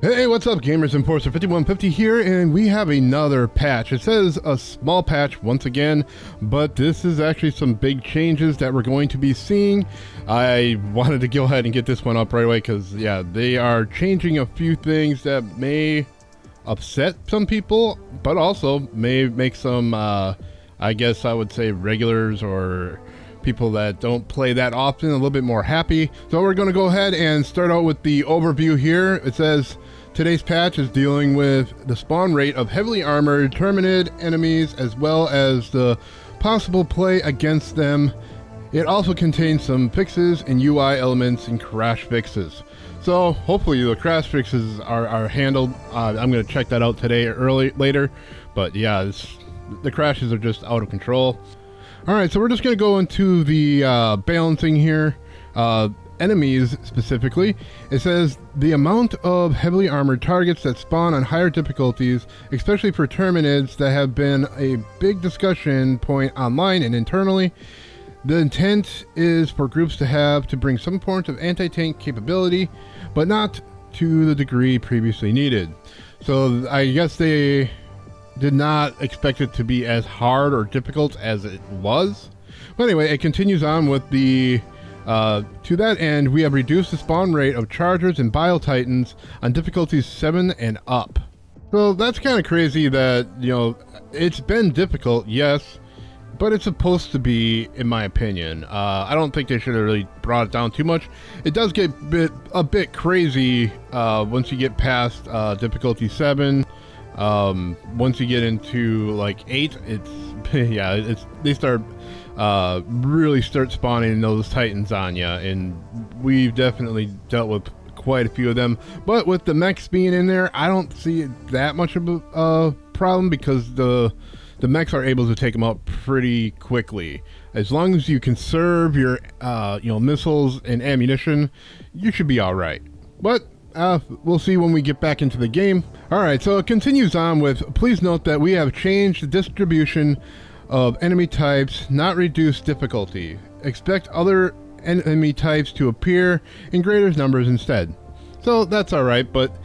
Hey, what's up gamers? Enforcer 5150 here, and we have another patch. It says a small patch once again, but this is actually some big changes that we're going to be seeing. I wanted to go ahead and get this one up right away because, yeah, they are changing a few things that may upset some people, but also may make some, I guess I would say regulars or people that don't play that often a little bit more happy. So we're going to go ahead and start out with the overview here. It says today's patch is dealing with the spawn rate of heavily armored terminid enemies as well as the possible play against them. It also contains some fixes and UI elements and crash fixes. So hopefully the crash fixes are handled. I'm going to check that out today or later, but yeah, the crashes are just out of control. Alright, so we're just going to go into the balancing here. Enemies specifically. It says the amount of heavily armored targets that spawn on higher difficulties, especially for terminids, that have been a big discussion point online and internally. The intent is for groups to bring some form of anti-tank capability, but not to the degree previously needed. So I guess they did not expect it to be as hard or difficult as it was. But anyway, it continues on with the to that end, we have reduced the spawn rate of chargers and bile titans on difficulties 7 and up. So that's kind of crazy that, you know, it's been difficult, yes, but it's supposed to be, in my opinion. I don't think they should have really brought it down too much. It does get a bit crazy once you get past difficulty 7. Once you get into like 8, they really start spawning those titans on you, and we've definitely dealt with quite a few of them. But with the mechs being in there, I don't see it that much of a problem because the mechs are able to take them out pretty quickly. As long as you conserve your missiles and ammunition, you should be all right. But we'll see when we get back into the game. Alright, so it continues on with, please note that we have changed the distribution of enemy types, not reduced difficulty. Expect other enemy types to appear in greater numbers instead. So that's alright, but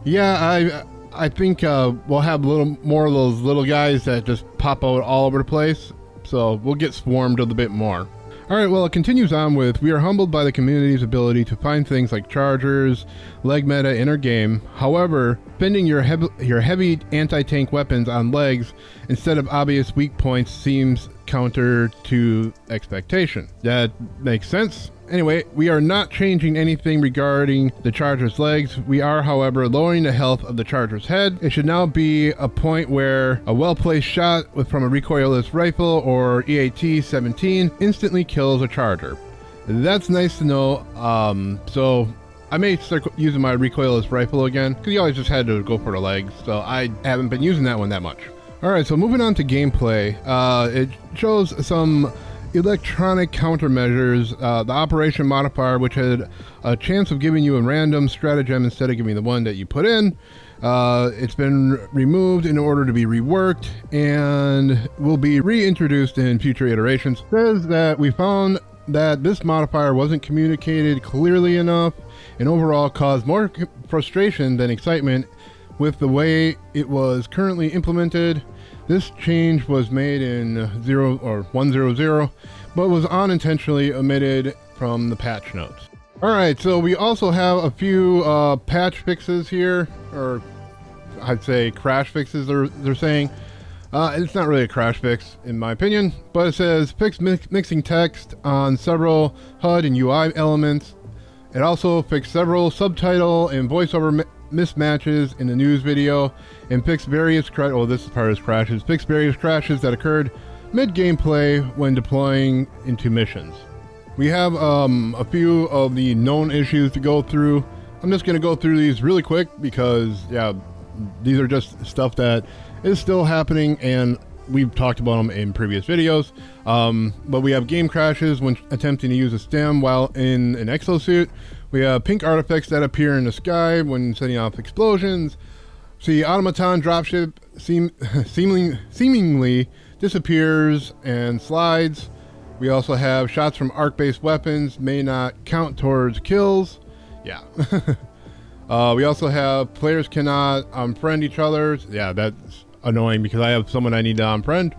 yeah, I think we'll have a little more of those little guys that just pop out all over the place. So we'll get swarmed a little bit more. Alright, well, it continues on with, we are humbled by the community's ability to find things like chargers, leg meta in our game. However, spending your heavy anti-tank weapons on legs instead of obvious weak points seems counter to expectation. That makes sense. Anyway, we are not changing anything regarding the charger's legs. We are, however, lowering the health of the charger's head. It should now be a point where a well-placed shot from a recoilless rifle or EAT-17 instantly kills a charger. That's nice to know. So I may start using my recoilless rifle again, because you always just had to go for the legs, so I haven't been using that one that much. Alright, so moving on to gameplay. It shows some electronic countermeasures. The operation modifier, which had a chance of giving you a random stratagem instead of giving the one that you put in, it's been removed in order to be reworked and will be reintroduced in future iterations. It says that we found that this modifier wasn't communicated clearly enough and overall caused more frustration than excitement with the way it was currently implemented. This change was made in 1.0.0, but was unintentionally omitted from the patch notes. Alright, so we also have a few patch fixes here, or I'd say crash fixes they're saying. It's not really a crash fix in my opinion, but it says fix mixing text on several HUD and UI elements. It also fixed several subtitle and voiceover mismatches in the news video, and fixed various this is part of his crashes. Fixed various crashes that occurred mid-gameplay when deploying into missions. We have a few of the known issues to go through. I'm just going to go through these really quick because, yeah, these are just stuff that is still happening and we've talked about them in previous videos. But we have game crashes when attempting to use a stem while in an exosuit. We have pink artifacts that appear in the sky when setting off explosions. See, automaton dropship seemingly disappears and slides. We also have shots from arc-based weapons may not count towards kills. Yeah. We also have players cannot unfriend each other. Yeah, that's annoying because I have someone I need to unfriend,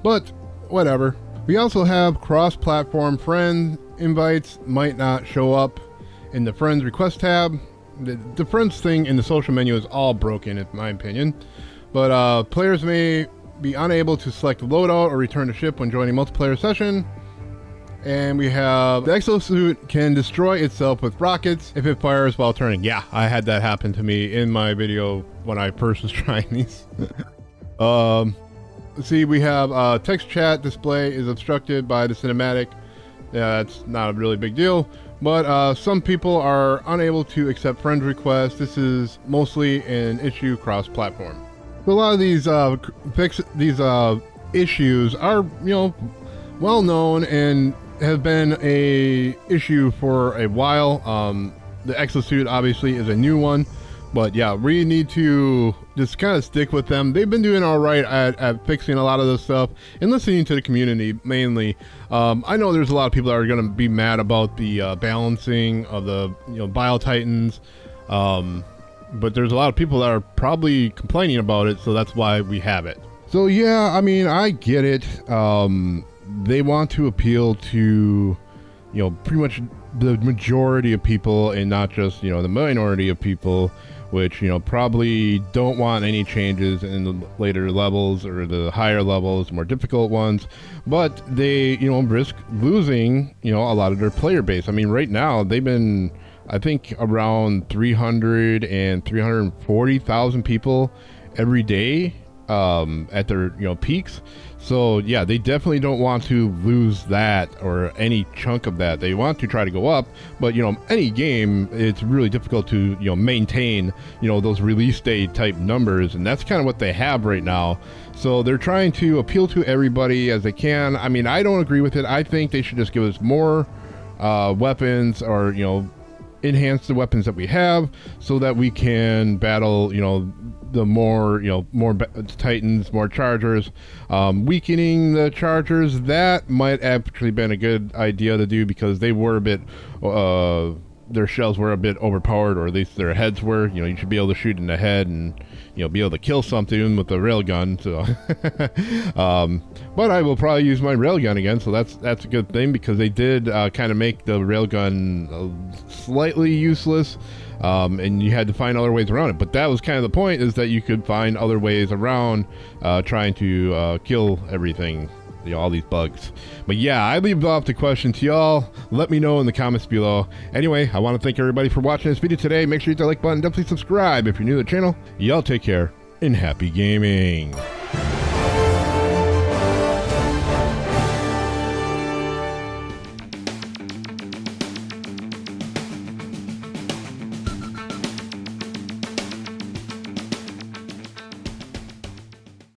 but whatever. We also have cross-platform friend invites might not show up in the friends request tab. The friends thing in the social menu is all broken in my opinion, but players may be unable to select a loadout or return to ship when joining multiplayer session. And we have the exosuit can destroy itself with rockets if it fires while turning. Yeah, I had that happen to me in my video when I first was trying these. See, we have text chat display is obstructed by the cinematic. Yeah, that's not a really big deal, but some people are unable to accept friend requests. This is mostly an issue cross-platform. So a lot of these issues are, well known and have been a issue for a while. The exosuit obviously is a new one, but yeah, we need to just kind of stick with them. They've been doing all right at fixing a lot of this stuff and listening to the community mainly. I know there's a lot of people that are going to be mad about the balancing of the Bile Titans, but there's a lot of people that are probably complaining about it, so that's why we have it. So yeah, I mean, I get it. They want to appeal to, pretty much the majority of people and not just, the minority of people, which, probably don't want any changes in the later levels or the higher levels, more difficult ones, but they, risk losing, a lot of their player base. I mean, right now they've been, I think, around 300 and 340,000 people every day at their peaks. So yeah, they definitely don't want to lose that or any chunk of that. They want to try to go up, but any game, it's really difficult to maintain those release day type numbers, and that's kind of what they have right now. So they're trying to appeal to everybody as they can. I mean, I don't agree with it. I think they should just give us more weapons, or enhance the weapons that we have so that we can battle the more Titans, more Chargers. Weakening the Chargers, that might actually been a good idea to do, because they were a bit their shells were a bit overpowered, or at least their heads were. You should be able to shoot in the head and be able to kill something with a railgun. So but I will probably use my railgun again, so that's a good thing, because they did kind of make the railgun slightly useless, and you had to find other ways around it. But that was kind of the point, is that you could find other ways around trying to kill everything, all these bugs. But yeah, I leave off the question to y'all. Let me know in the comments below. Anyway, I want to thank everybody for watching this video today. Make sure you hit that like button, definitely subscribe if you're new to the channel. Y'all take care and happy gaming.